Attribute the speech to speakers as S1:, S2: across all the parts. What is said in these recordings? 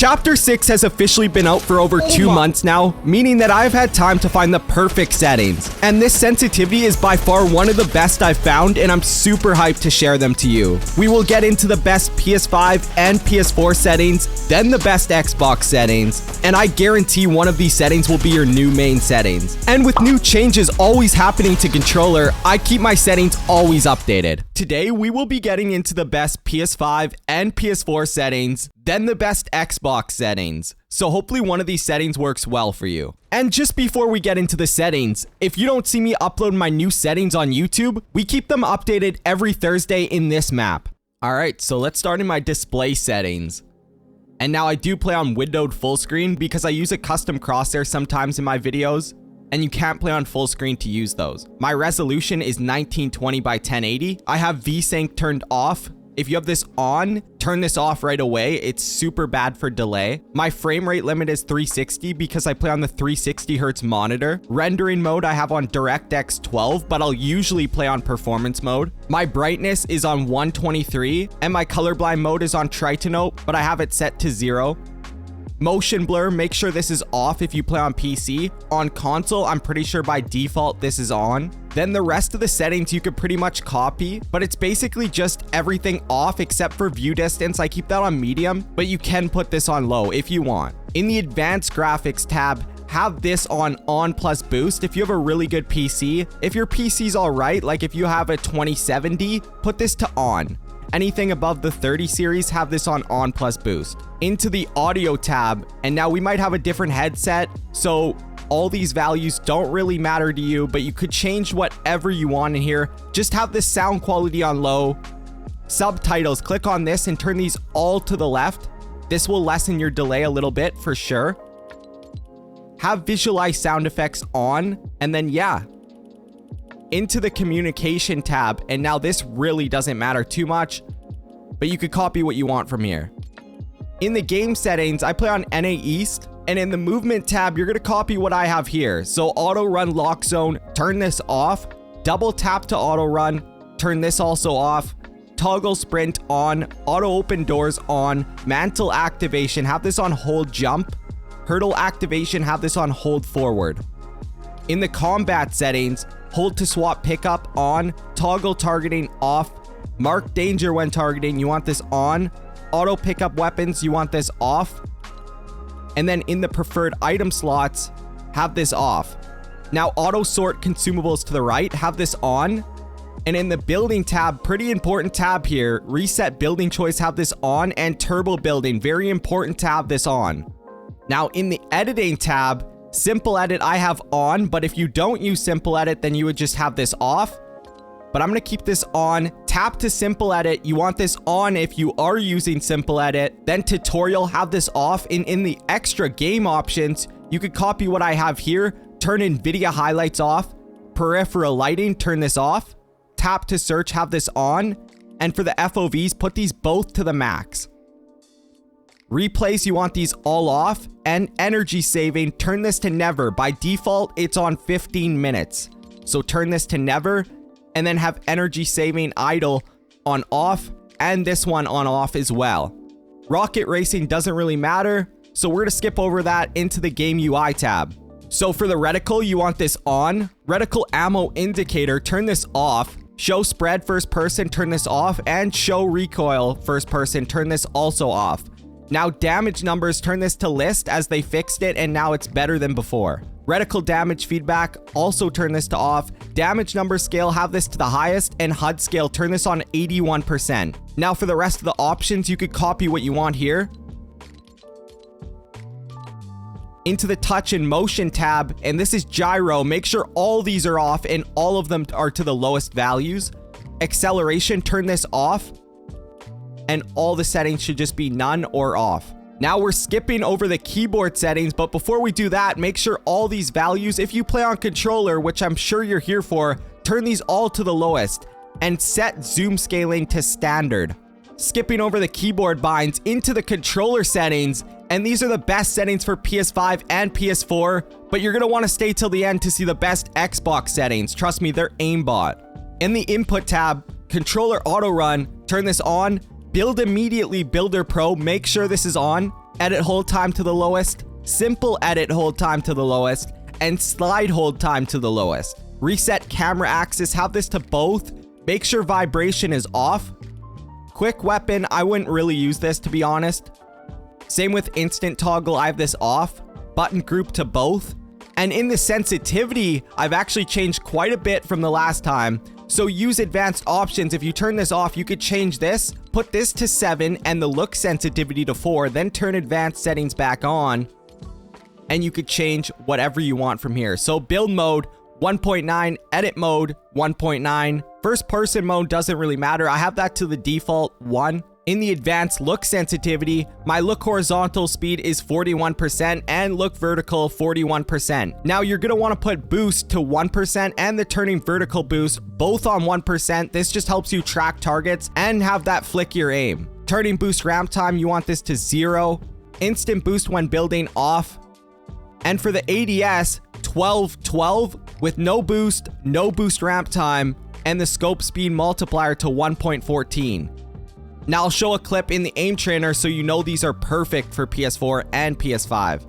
S1: Chapter 6 has officially been out for over 2 months now, meaning that I've had time to find the perfect settings. And this sensitivity is by far one of the best I've found, and I'm super hyped to share them to you. We will get into the best PS5 and PS4 settings, then the best Xbox settings, and I guarantee one of these settings will be your new main settings. And with new changes always happening to controller, I keep my settings always updated. Today, we will be getting into the best PS5 and PS4 settings, then the best Xbox settings. So hopefully one of these settings works well for you. And just before we get into the settings, if you don't see me upload my new settings on YouTube, we keep them updated every Thursday in this map. Alright, so let's start in my display settings. And now I do play on windowed full screen because I use a custom crosshair sometimes in my videos, and you can't play on full screen to use those. My resolution is 1920 by 1080. I have VSync turned off. If you have this on, turn this off right away. It's super bad for delay. My frame rate limit is 360 because I play on the 360 Hz monitor. Rendering mode I have on DirectX 12, but I'll usually play on performance mode. My brightness is on 123, and my colorblind mode is on Tritanope, but I have it set to 0. Motion blur, make sure this is off if you play on PC. On console, I'm pretty sure by default this is on. Then the rest of the settings you could pretty much copy, but it's basically just everything off except for view distance. I keep that on medium, but you can put this on low if you want. In the advanced graphics tab, have this on plus boost if you have a really good PC. If your PC's alright, like if you have a 2070, put this to on. Anything above the 30 series, have this on plus boost. Into the audio tab, and now we might have a different headset, so all these values don't really matter to you, but you could change whatever you want in here. Just have the sound quality on low. Subtitles, click on this and turn these all to the left. This will lessen your delay a little bit for sure. Have visualize sound effects on, and then yeah. Into the communication tab, and now this really doesn't matter too much, but you could copy what you want from here. In the game settings, I play on NA East, and in the movement tab, you're gonna copy what I have here. So auto run lock zone, turn this off. Double tap to auto run, turn this also off. Toggle sprint on, auto open doors on. Mantle activation, have this on hold jump. Hurdle activation, have this on hold forward. In the combat settings, hold to swap pickup on, toggle targeting off, mark danger when targeting, you want this on, auto pickup weapons, you want this off, and then in the preferred item slots, have this off. Now auto sort consumables to the right, have this on, and in the building tab, pretty important tab here, reset building choice, have this on, and turbo building, very important to have this on. Now in the editing tab, simple edit I have on, but if you don't use simple edit, then you would just have this off. But I'm gonna keep this on. Tap to simple edit, you want this on if you are using simple edit. Then tutorial, have this off. And in the extra game options, you could copy what I have here, turn NVIDIA highlights off, peripheral lighting, turn this off. Tap to search, have this on. And for the FOVs, put these both to the max. Replays, you want these all off, and energy saving, turn this to never. By default, it's on 15 minutes. So turn this to never, and then have energy saving idle on off, and this one on off as well. Rocket racing doesn't really matter, so we're gonna skip over that into the game UI tab. So for the reticle, you want this on. Reticle ammo indicator, turn this off. Show spread first person, turn this off, and show recoil first person, turn this also off. Now damage numbers, turn this to list as they fixed it and now it's better than before. Reticle damage feedback, also turn this to off. Damage number scale, have this to the highest, and HUD scale, turn this on 81%. Now for the rest of the options, you could copy what you want here. Into the touch and motion tab, and this is gyro, make sure all these are off and all of them are to the lowest values. Acceleration, turn this off. And all the settings should just be none or off. Now we're skipping over the keyboard settings, but before we do that, make sure all these values, if you play on controller, which I'm sure you're here for, turn these all to the lowest and set zoom scaling to standard. Skipping over the keyboard binds into the controller settings, and these are the best settings for PS5 and PS4, but you're gonna wanna stay till the end to see the best Xbox settings. Trust me, they're aimbot. In the input tab, controller auto run, turn this on. Build immediately Builder Pro, make sure this is on. edit hold time to the lowest, simple edit hold time to the lowest, and slide hold time to the lowest. Reset camera axis, have this to both. Make sure vibration is off. Quick weapon, I wouldn't really use this to be honest. Same with instant toggle, I have this off. Button group to both. And in the sensitivity, I've actually changed quite a bit from the last time. So use advanced options. If you turn this off, you could change this, put this to 7 and the look sensitivity to 4, then turn advanced settings back on. And you could change whatever you want from here. So build mode 1.9, edit mode 1.9. First person mode doesn't really matter. I have that to the default 1. In the advanced look sensitivity, my look horizontal speed is 41% and look vertical 41%. Now you're gonna wanna put boost to 1% and the turning vertical boost both on 1%. This just helps you track targets and have that flick your aim. Turning boost ramp time, you want this to 0. Instant boost when building off. And for the ADS, 12-12 with no boost ramp time, and the scope speed multiplier to 1.14. Now I'll show a clip in the aim trainer so you know these are perfect for PS4 and PS5.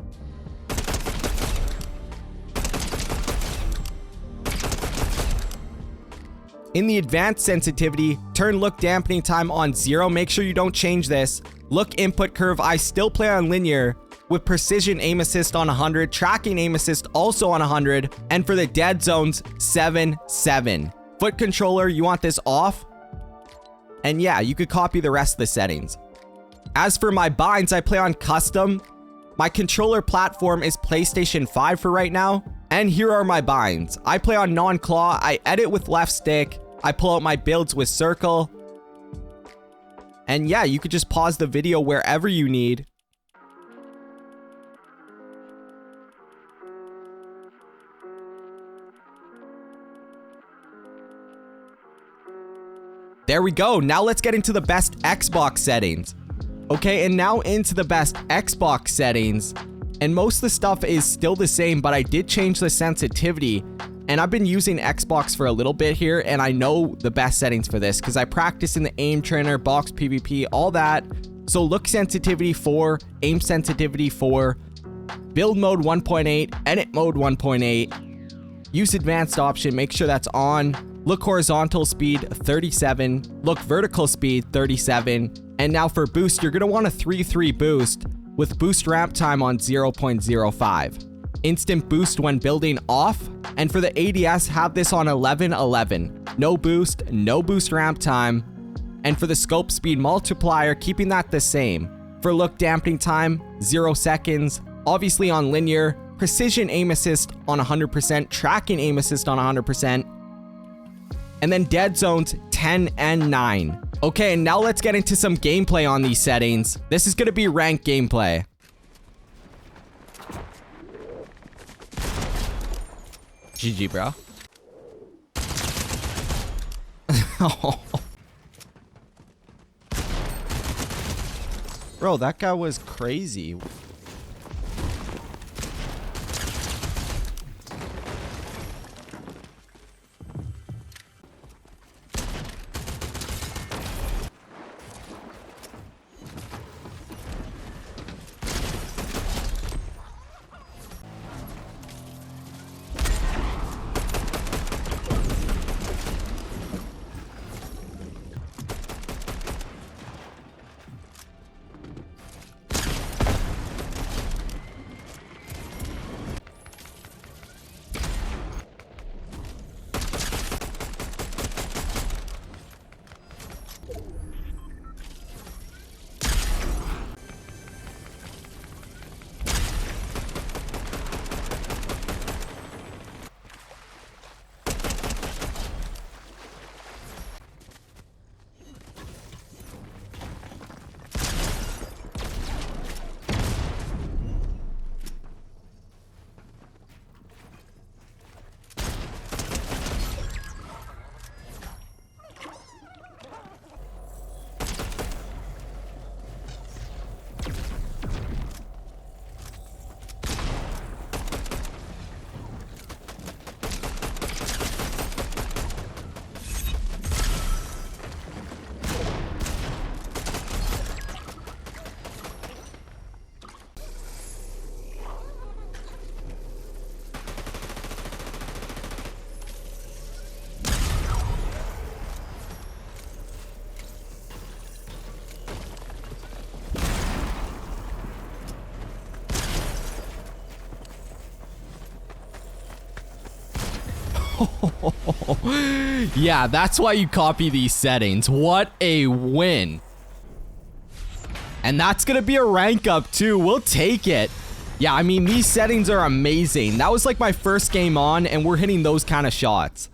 S1: In the advanced sensitivity, turn look dampening time on 0. Make sure you don't change this. Look input curve, I still play on linear with precision aim assist on 100, tracking aim assist also on 100, and for the dead zones, 7-7. Foot controller, you want this off. And yeah, you could copy the rest of the settings. As for my binds, I play on custom. My controller platform is PlayStation 5 for right now. And here are my binds. I play on non-claw, I edit with left stick, I pull out my builds with circle. And yeah, you could just pause the video wherever you need. There we go. Now let's get into the best Xbox settings. Okay, and now into the best Xbox settings. And most of the stuff is still the same, but I did change the sensitivity. And I've been using Xbox for a little bit here, and I know the best settings for this because I practice in the aim trainer, box PvP, all that. So look sensitivity 4, aim sensitivity 4, build mode 1.8, edit mode 1.8, use advanced option, make sure that's on. Look horizontal speed 37, look vertical speed 37, and now for boost, you're gonna want a 3-3 boost with boost ramp time on 0.05. Instant boost when building off, and for the ADS, have this on 11-11. No boost ramp time, and for the scope speed multiplier, keeping that the same. For look dampening time, 0 seconds, obviously on linear, precision aim assist on 100%, tracking aim assist on 100%, and then dead zones 10 and 9. Okay, and now let's get into some gameplay on these settings. This is gonna be ranked gameplay. GG, bro. Bro, that guy was crazy. Yeah, that's why you copy these settings. What a win. And that's gonna be a rank up too. We'll take it. Yeah, I mean, these settings are amazing. That was like my first game on, and we're hitting those kind of shots.